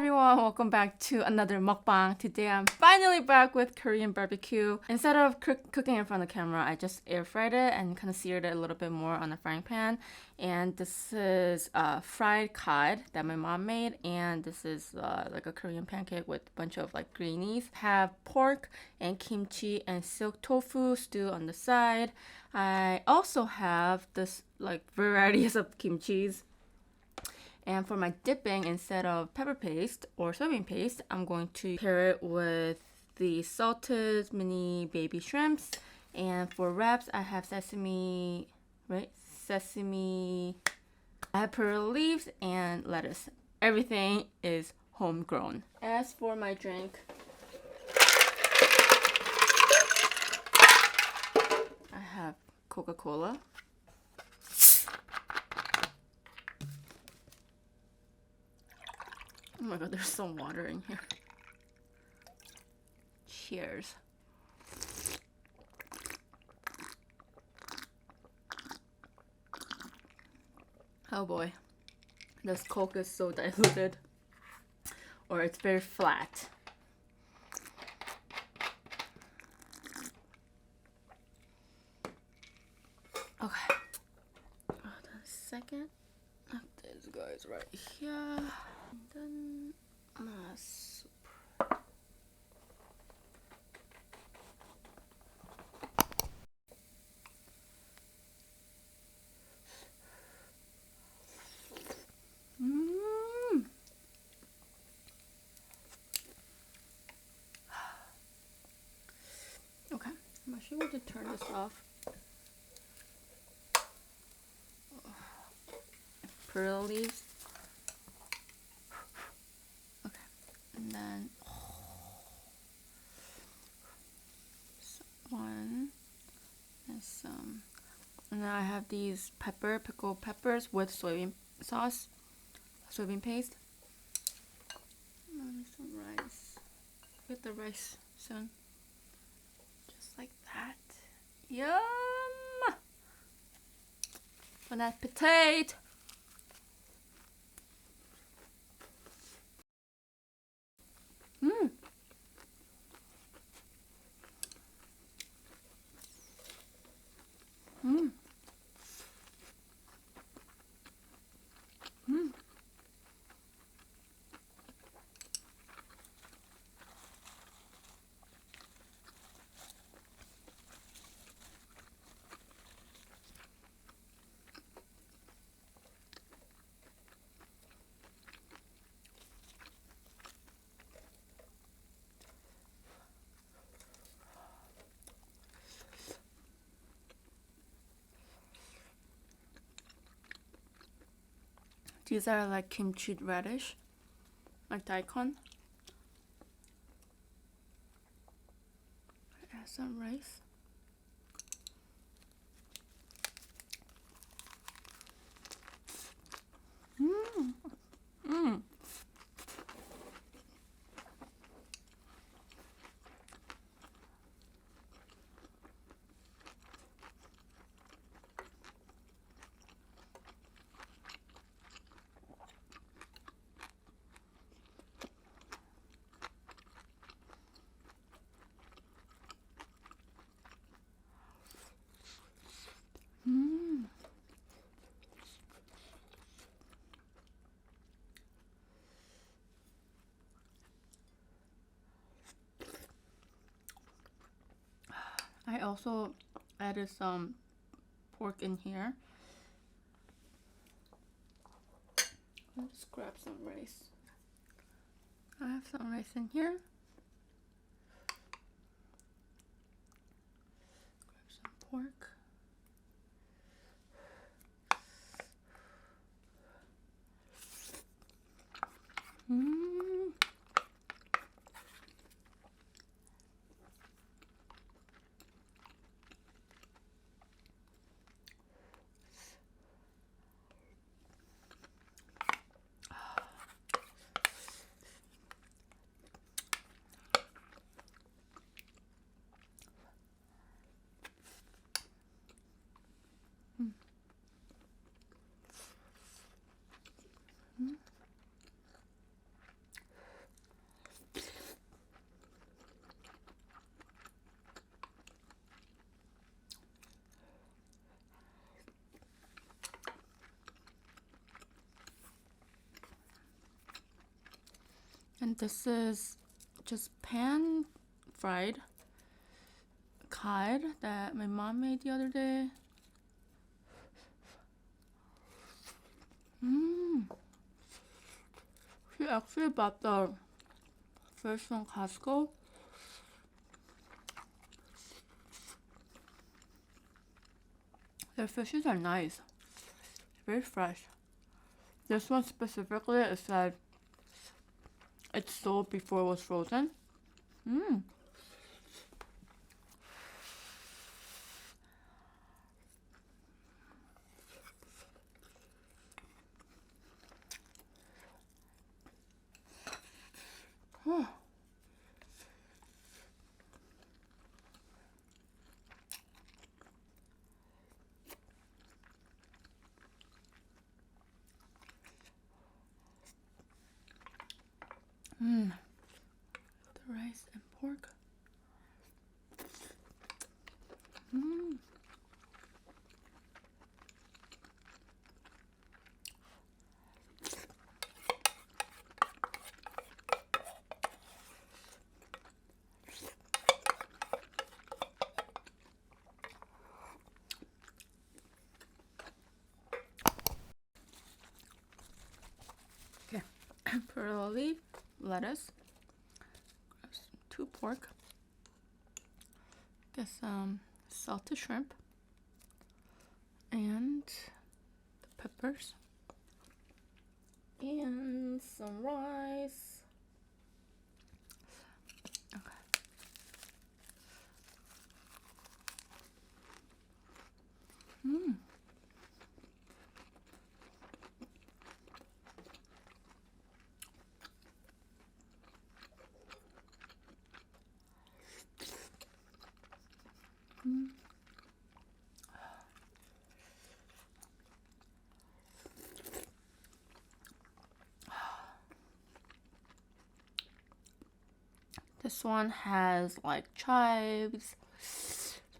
everyone, welcome back to another mukbang. Today I'm finally back with Korean barbecue. Instead of cooking in front of the camera, I just air fried it and kind of seared it a little bit more on a frying pan. And this is fried cod that my mom made, and this is like a Korean pancake with a bunch of like greenies. Have pork and kimchi and silk tofu stew on the side. I also have this like varieties of kimchis. And for my dipping, instead of pepper paste or soybean paste, I'm going to pair it with the salted mini baby shrimps. And for wraps, I have sesame, right? Sesame. I have Perilla leaves and lettuce. Everything is homegrown. As for my drink, I have Coca-Cola. Oh my god, there's some water in here. Cheers. Oh boy. This Coke is so diluted. Or it's very flat. Okay. Hold on a second. This guy's right here. And then my soup. Okay, I'm actually going to turn this off. Perilla leaves. Okay, and then one and some. And then I have these pickled peppers with soybean sauce, soybean paste. And some rice. Get the rice soon. Just like that. Yum! Bon appetit! Mmm! Mmm! Mmm! These are like kimchi radish, like daikon. Add some rice. Mmm. Mmm. Mmm. I also added some pork in here. Let's grab some rice. I have some rice in here. Grab some pork. Mmm. And this is just pan fried cod that my mom made the other day. She actually bought the fish from Costco. Their fishes are nice, very fresh. This one specifically, it said it's sold before it was frozen. The rice and pork. Okay, Perilla leaf, lettuce, 2 pork, get some salted shrimp, and the peppers, and some rice. Okay. This one has like chives,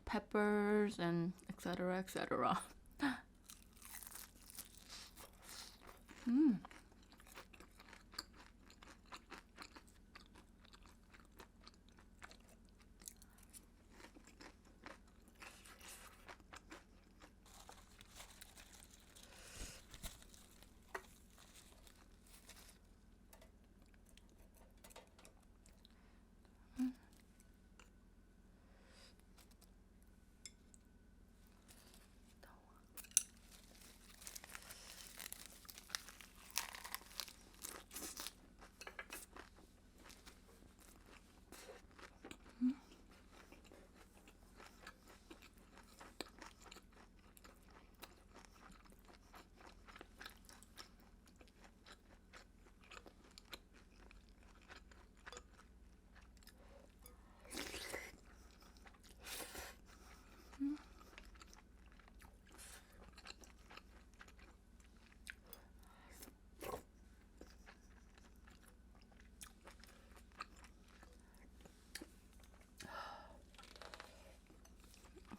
peppers, and etc. etc.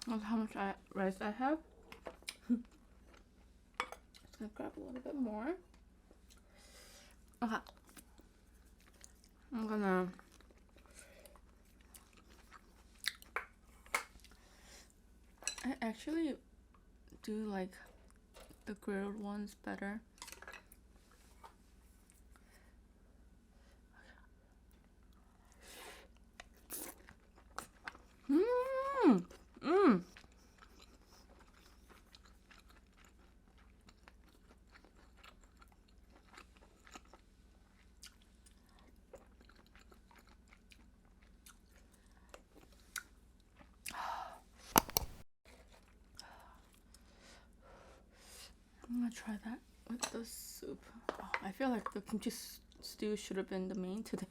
That's how much rice I have. Just gonna grab a little bit more. Okay. I'm gonna I actually do like the grilled ones better. I'm gonna try that with the soup. Oh, I feel like the kimchi stew should have been the main today.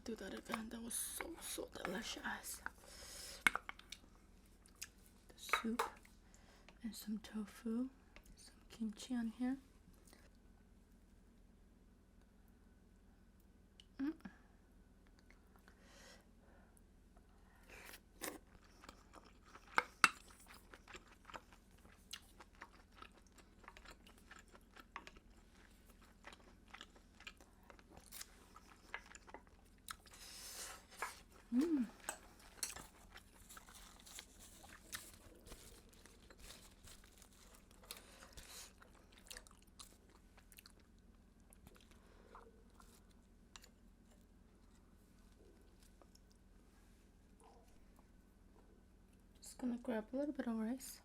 do that again. That was so delicious. The soup and some tofu, some kimchi on here. Just gonna grab a little bit of rice.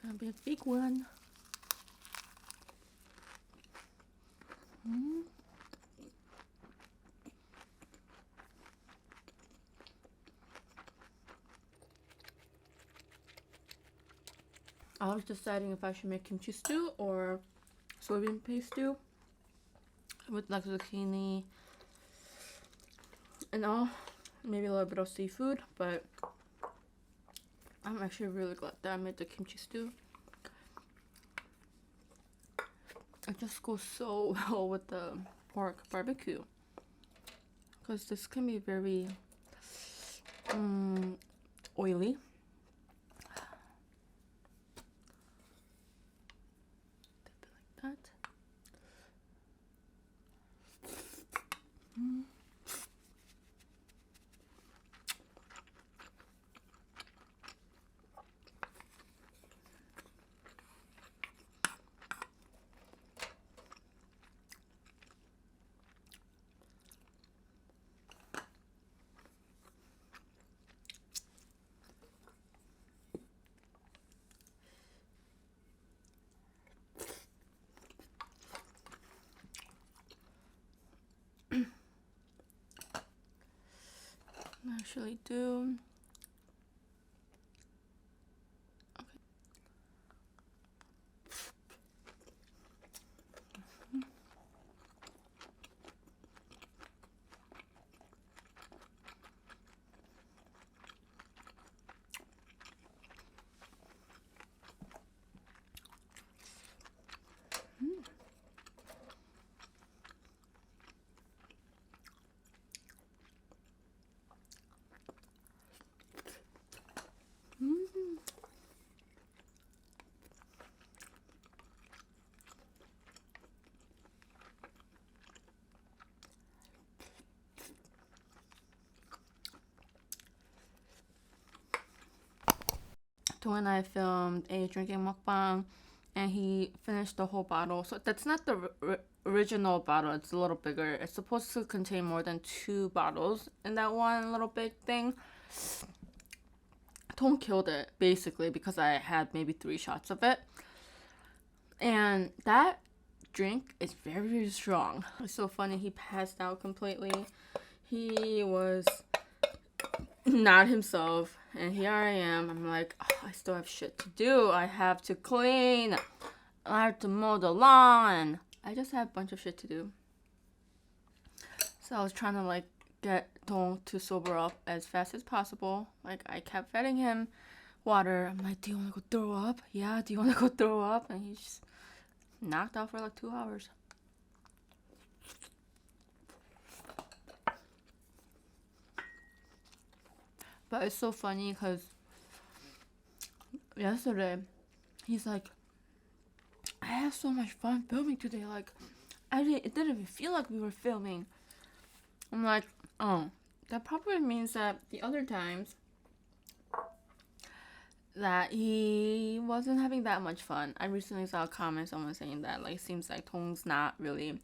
Gonna be a big one. I was deciding if I should make kimchi stew or soybean paste stew with like zucchini and all, maybe a little bit of seafood, but I'm actually really glad that I made the kimchi stew. It just goes so well with the pork barbecue, because this can be very oily. Dip it like that. I actually do. Okay. Tong and I filmed a drinking mukbang, and he finished the whole bottle. So that's not the original bottle. It's a little bigger. It's supposed to contain more than 2 bottles in that one little big thing. Tong killed it basically because I had maybe 3 shots of it, and that drink is very, very strong. It's so funny. He passed out completely. He was not himself, and here I am. I'm like, oh, I still have shit to do. I have to clean. I have to mow the lawn. I just have a bunch of shit to do. So I was trying to like get Dong to sober up as fast as possible. Like I kept feeding him water. I'm like, do you want to go throw up? Yeah, do you want to go throw up? And he just knocked out for like 2 hours. But it's so funny because yesterday he's like, I had so much fun filming today. Like, it didn't even feel like we were filming. I'm like, oh, that probably means that the other times that he wasn't having that much fun. I recently saw a comment, someone saying that like seems like Tong's not really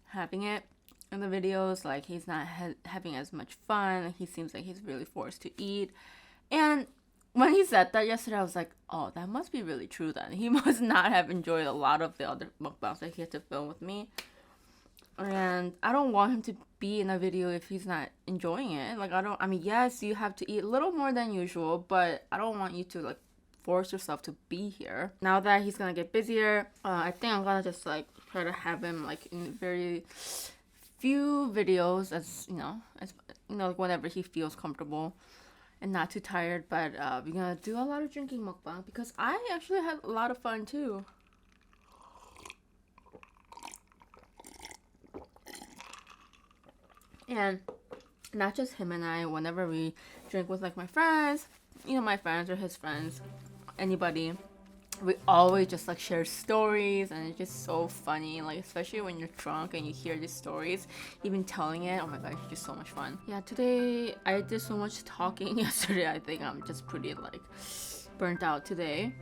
having it in the videos. Like he's not having as much fun. He seems like he's really forced to eat. And when he said that yesterday, I was like, oh, that must be really true then. He must not have enjoyed a lot of the other mukbangs that he had to film with me. And I don't want him to be in a video if he's not enjoying it. Like, I mean, yes, you have to eat a little more than usual, but I don't want you to, like, force yourself to be here. Now that he's gonna get busier, I think I'm gonna just, like, try to have him, like, in very few videos as like, whenever he feels comfortable and not too tired. But we're gonna do a lot of drinking mukbang because I actually had a lot of fun, too. And not just him and I, whenever we drink with like my friends, my friends or his friends, anybody, we always just like share stories, and it's just so funny, like especially when you're drunk and you hear these stories, even telling it, oh my god, it's just so much fun. Yeah, today I did so much talking yesterday. I think I'm just pretty like burnt out today.